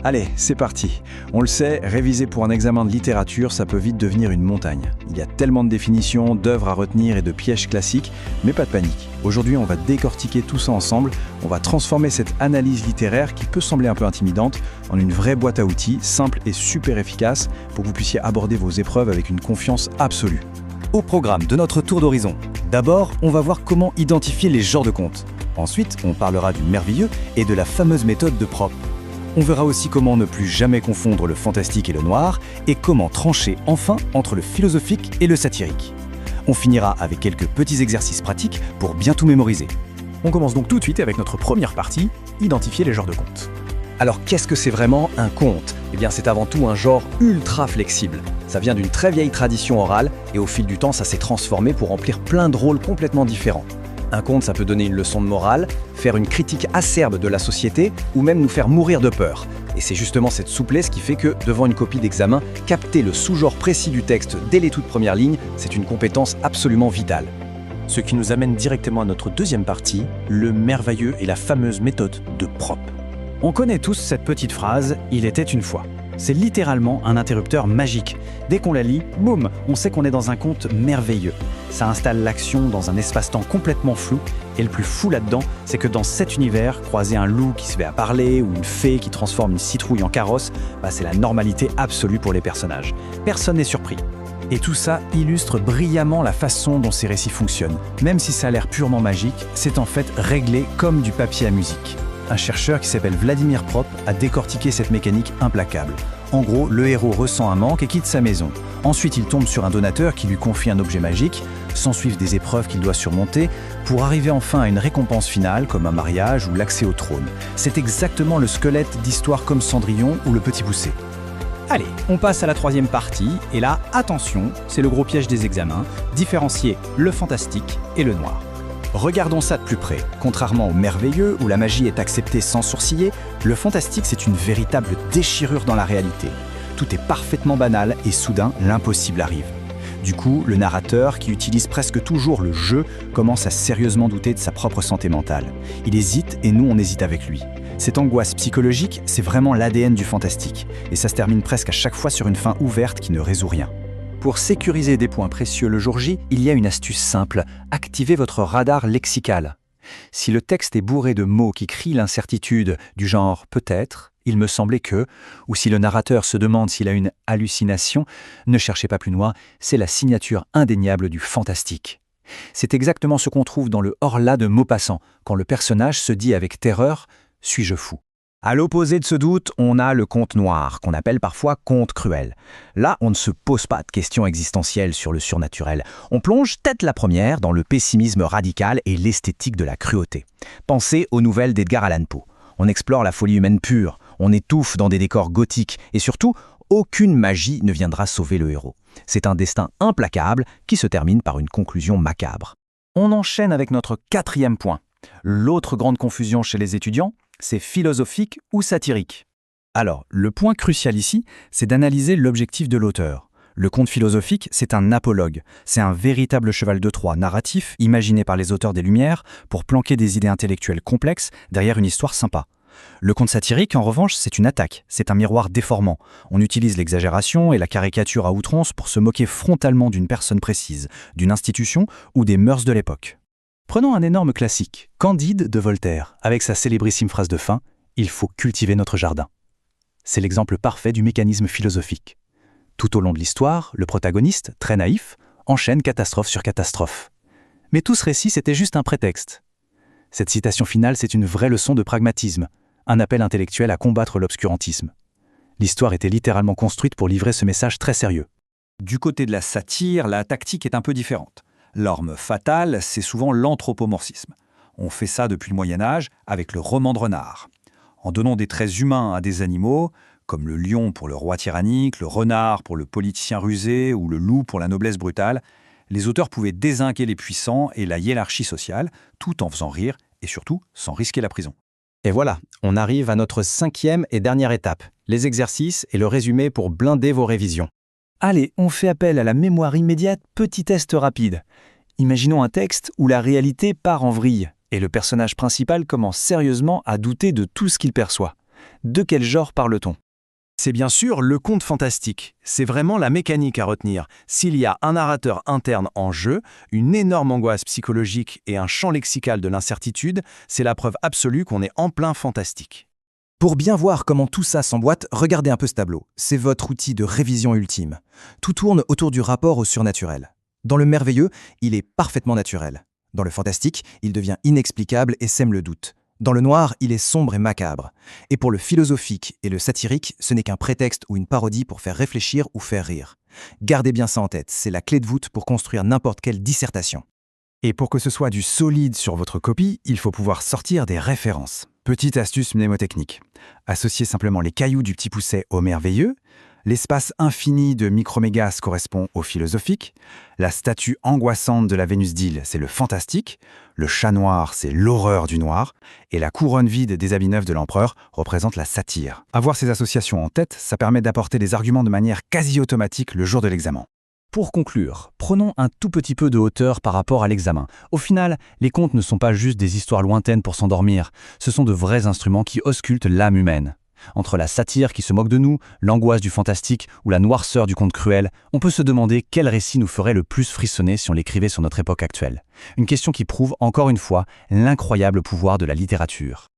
Allez, c'est parti. On le sait, réviser pour un examen de littérature, ça peut vite devenir une montagne. Il y a tellement de définitions, d'œuvres à retenir et de pièges classiques, mais pas de panique. Aujourd'hui, on va décortiquer tout ça ensemble. On va transformer cette analyse littéraire qui peut sembler un peu intimidante en une vraie boîte à outils, simple et super efficace, pour que vous puissiez aborder vos épreuves avec une confiance absolue. Au programme de notre tour d'horizon, d'abord, on va voir comment identifier les genres de contes. Ensuite, on parlera du merveilleux et de la fameuse méthode de Propp. On verra aussi comment ne plus jamais confondre le fantastique et le noir, et comment trancher enfin entre le philosophique et le satirique. On finira avec quelques petits exercices pratiques pour bien tout mémoriser. On commence donc tout de suite avec notre première partie, identifier les genres de contes. Alors qu'est-ce que c'est vraiment un conte ? Eh bien c'est avant tout un genre ultra flexible. Ça vient d'une très vieille tradition orale, et au fil du temps ça s'est transformé pour remplir plein de rôles complètement différents. Un conte, ça peut donner une leçon de morale, faire une critique acerbe de la société ou même nous faire mourir de peur. Et c'est justement cette souplesse qui fait que, devant une copie d'examen, capter le sous-genre précis du texte dès les toutes premières lignes, c'est une compétence absolument vitale. Ce qui nous amène directement à notre deuxième partie, le merveilleux et la fameuse méthode de Propp. On connaît tous cette petite phrase « Il était une fois ». C'est littéralement un interrupteur magique. Dès qu'on la lit, boum, on sait qu'on est dans un conte merveilleux. Ça installe l'action dans un espace-temps complètement flou, et le plus fou là-dedans, c'est que dans cet univers, croiser un loup qui se met à parler ou une fée qui transforme une citrouille en carrosse, c'est la normalité absolue pour les personnages. Personne n'est surpris. Et tout ça illustre brillamment la façon dont ces récits fonctionnent. Même si ça a l'air purement magique, c'est en fait réglé comme du papier à musique. Un chercheur qui s'appelle Vladimir Propp a décortiqué cette mécanique implacable. En gros, le héros ressent un manque et quitte sa maison. Ensuite, il tombe sur un donateur qui lui confie un objet magique, s'ensuivent des épreuves qu'il doit surmonter, pour arriver enfin à une récompense finale, comme un mariage ou l'accès au trône. C'est exactement le squelette d'histoires comme Cendrillon ou Le Petit Poucet. Allez, on passe à la troisième partie, et là, attention, c'est le gros piège des examens, différencier le fantastique et le noir. Regardons ça de plus près. Contrairement au merveilleux, où la magie est acceptée sans sourciller, le fantastique c'est une véritable déchirure dans la réalité. Tout est parfaitement banal et soudain, l'impossible arrive. Du coup, le narrateur, qui utilise presque toujours le jeu, commence à sérieusement douter de sa propre santé mentale. Il hésite et nous on hésite avec lui. Cette angoisse psychologique, c'est vraiment l'ADN du fantastique. Et ça se termine presque à chaque fois sur une fin ouverte qui ne résout rien. Pour sécuriser des points précieux le jour J, il y a une astuce simple, activez votre radar lexical. Si le texte est bourré de mots qui crient l'incertitude, du genre « peut-être »,« il me semblait que », ou si le narrateur se demande s'il a une hallucination, ne cherchez pas plus loin, c'est la signature indéniable du fantastique. C'est exactement ce qu'on trouve dans le Horla de Maupassant, quand le personnage se dit avec terreur « suis-je fou ?» À l'opposé de ce doute, on a le conte noir, qu'on appelle parfois conte cruel. Là, on ne se pose pas de questions existentielles sur le surnaturel. On plonge tête la première dans le pessimisme radical et l'esthétique de la cruauté. Pensez aux nouvelles d'Edgar Allan Poe. On explore la folie humaine pure, on étouffe dans des décors gothiques, et surtout, aucune magie ne viendra sauver le héros. C'est un destin implacable qui se termine par une conclusion macabre. On enchaîne avec notre quatrième point. L'autre grande confusion chez les étudiants, c'est philosophique ou satirique. Alors, le point crucial ici, c'est d'analyser l'objectif de l'auteur. Le conte philosophique, c'est un apologue. C'est un véritable cheval de Troie narratif imaginé par les auteurs des Lumières pour planquer des idées intellectuelles complexes derrière une histoire sympa. Le conte satirique, en revanche, c'est une attaque. C'est un miroir déformant. On utilise l'exagération et la caricature à outrance pour se moquer frontalement d'une personne précise, d'une institution ou des mœurs de l'époque. Prenons un énorme classique, Candide de Voltaire, avec sa célébrissime phrase de fin « Il faut cultiver notre jardin ». C'est l'exemple parfait du mécanisme philosophique. Tout au long de l'histoire, le protagoniste, très naïf, enchaîne catastrophe sur catastrophe. Mais tout ce récit, c'était juste un prétexte. Cette citation finale, c'est une vraie leçon de pragmatisme, un appel intellectuel à combattre l'obscurantisme. L'histoire était littéralement construite pour livrer ce message très sérieux. Du côté de la satire, la tactique est un peu différente. L'arme fatale, c'est souvent l'anthropomorphisme. On fait ça depuis le Moyen-Âge avec le roman de renard. En donnant des traits humains à des animaux, comme le lion pour le roi tyrannique, le renard pour le politicien rusé ou le loup pour la noblesse brutale, les auteurs pouvaient dézinguer les puissants et la hiérarchie sociale, tout en faisant rire et surtout sans risquer la prison. Et voilà, on arrive à notre cinquième et dernière étape, les exercices et le résumé pour blinder vos révisions. Allez, on fait appel à la mémoire immédiate, petit test rapide. Imaginons un texte où la réalité part en vrille et le personnage principal commence sérieusement à douter de tout ce qu'il perçoit. De quel genre parle-t-on? C'est bien sûr le conte fantastique. C'est vraiment la mécanique à retenir. S'il y a un narrateur interne en jeu, une énorme angoisse psychologique et un champ lexical de l'incertitude, c'est la preuve absolue qu'on est en plein fantastique. Pour bien voir comment tout ça s'emboîte, regardez un peu ce tableau. C'est votre outil de révision ultime. Tout tourne autour du rapport au surnaturel. Dans le merveilleux, il est parfaitement naturel. Dans le fantastique, il devient inexplicable et sème le doute. Dans le noir, il est sombre et macabre. Et pour le philosophique et le satirique, ce n'est qu'un prétexte ou une parodie pour faire réfléchir ou faire rire. Gardez bien ça en tête, c'est la clé de voûte pour construire n'importe quelle dissertation. Et pour que ce soit du solide sur votre copie, il faut pouvoir sortir des références. Petite astuce mnémotechnique. Associez simplement les cailloux du Petit Pousset au merveilleux, l'espace infini de Micromégas correspond au philosophique, la statue angoissante de la Vénus d'Île, c'est le fantastique, le chat noir, c'est l'horreur du noir, et la couronne vide des habits neufs de l'empereur représente la satire. Avoir ces associations en tête, ça permet d'apporter des arguments de manière quasi automatique le jour de l'examen. Pour conclure, prenons un tout petit peu de hauteur par rapport à l'examen. Au final, les contes ne sont pas juste des histoires lointaines pour s'endormir, ce sont de vrais instruments qui auscultent l'âme humaine. Entre la satire qui se moque de nous, l'angoisse du fantastique ou la noirceur du conte cruel, on peut se demander quel récit nous ferait le plus frissonner si on l'écrivait sur notre époque actuelle. Une question qui prouve encore une fois l'incroyable pouvoir de la littérature.